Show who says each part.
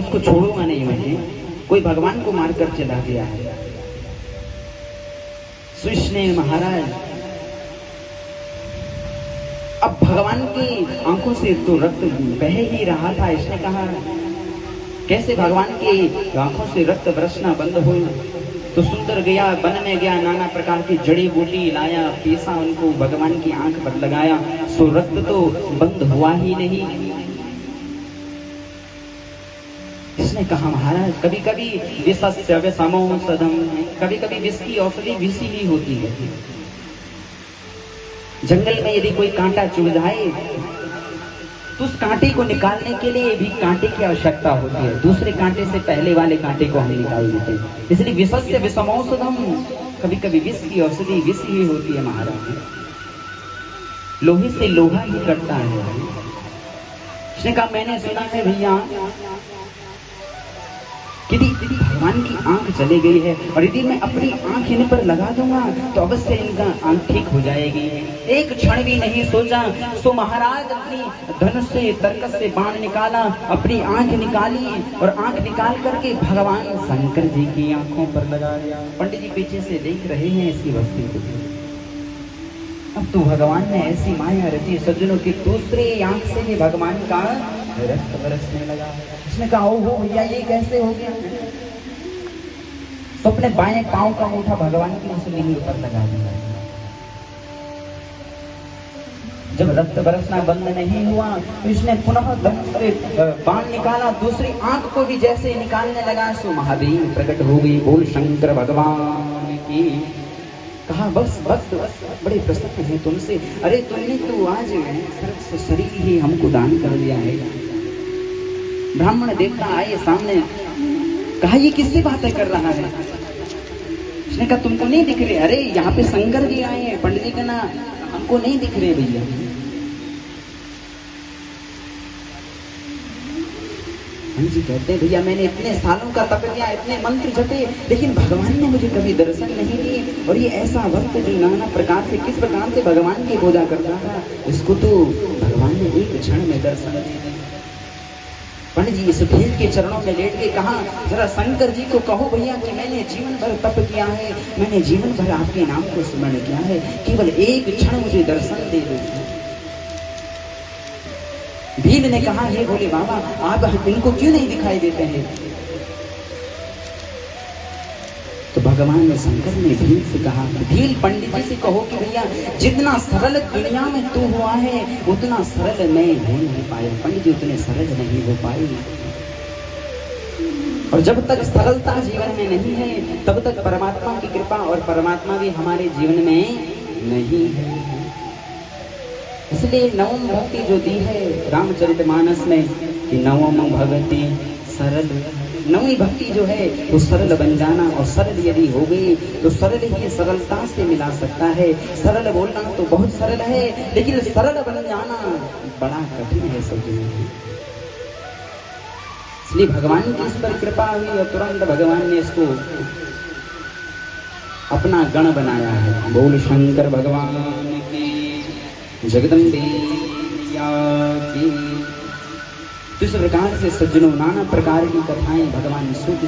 Speaker 1: उसको छोड़ूंगा नहीं मैं। कोई भगवान को मारकर चला गया है। कृष्ण महाराज अब भगवान की आंखों से तो रक्त बह ही रहा था। इसने कहा कैसे भगवान की आंखों से रक्त बरसना बंद हो? तो सुंदर गया, वन में गया, नाना प्रकार की जड़ी बूटी लाया, पीसा, उनको भगवान की आंख पर लगाया, सो रक्त तो बंद हुआ ही नहीं। इसने कहा महाराज कभी कभी विषस्य विषमौषधम, कभी कभी विष की औषधि विष ही होती है। जंगल में यदि कोई कांटा चुभ जाए तो उस कांटे को निकालने के लिए भी कांटे की आवश्यकता होती है। दूसरे कांटे से पहले वाले कांटे को हम निकाल देते हैं। इसलिए विषस्य विषमौषधम, कभी कभी विष की औषधि विष ही होती है महाराज। लोहे से लोहा ही करता है। उसने कहा मैंने सुना है भैया यदि भगवान की आंख चली गई है और यदि मैं अपनी आंख इन पर लगा दूंगा तो अवश्य इनका आंख ठीक हो जाएगी। एक क्षण भी नहीं सोचा, सो महाराज अपनी धनुष से तरकस से बाण निकाला, अपनी आंख निकाली और आंख निकाल करके भगवान शंकर जी की आंखों पर लगा दिया। पंडित जी पीछे से देख रहे हैं इसकी वस्तु को। अब तो भगवान ने ऐसी माया रची सज्जनों की, दूसरी आंख से ही भगवान का रक्त बरसने लगा। उसने कहा ओहो भैया ये कैसे हो गया? तो अपने बाएं पांव का अंगूठा भगवान की उस लिंग पर लगा दिया। जब रक्त बरसना बंद नहीं हुआ तो इसने पुनः बाण निकाला, दूसरी आंख को भी जैसे निकालने लगा सो महादेव प्रकट हो गई। बोल शंकर भगवान की। कहा बस बस बस बड़े प्रसन्न है तुमसे। अरे तुमने तो आज शरीर ही हमको दान कर दिया है। ब्राह्मण देवता आए सामने, कहा ये किससे बातें कर रहा है? उसने कहा तुमको नहीं दिख रहे? अरे यहाँ पे शंकर जी आए हैं। पंडित जी का ना हमको नहीं दिख रहे भैया। हम जी कहते हैं भैया मैंने इतने सालों का तप किया, इतने मंत्र जपे, लेकिन भगवान ने मुझे कभी दर्शन नहीं दिए। और ये ऐसा वक्त जो नाना प्रकार से किस प्रकार से भगवान की पूजा करता था, इसको तो भगवान ने एक क्षण में दर्शन दिए। पंडित जी इस भीड़ के चरणों में लेट के कहा जरा शंकर जी को कहो भैया कि मैंने जीवन भर तप किया है, मैंने जीवन भर आपके नाम को स्मरण किया है, केवल एक क्षण मुझे दर्शन दे दो। भील ने कहा हे भोले बाबा आप इनको क्यों नहीं दिखाई देते हैं? तो भगवान शंकर ने भील से कहा, भील पंडित जी से कहो कि भैया जितना सरल दुनिया में तू हुआ है उतना सरल मैं हो नहीं पाया। पंडित जी उतने सरल नहीं हो पाए। और जब तक सरलता जीवन में नहीं है तब तक परमात्मा की कृपा और परमात्मा भी हमारे जीवन में नहीं है। इसलिए नवम भक्ति जो दी है रामचरितमानस में कि नवम भक्ति सरल, नवी भक्ति जो है वो सरल बन जाना। और सरल यदि हो गई तो सरल ही सरलता से मिला सकता है। सरल बोलना तो बहुत सरल है, लेकिन सरल बन जाना बड़ा कठिन है सब। इसलिए भगवान की इस पर कृपा हुई और तुरंत भगवान ने इसको अपना गण बनाया है। बोल शंकर भगवान की, जगदम्बे की। इस प्रकार से सज्जनों नाना प्रकार की कथाएं भगवान सूत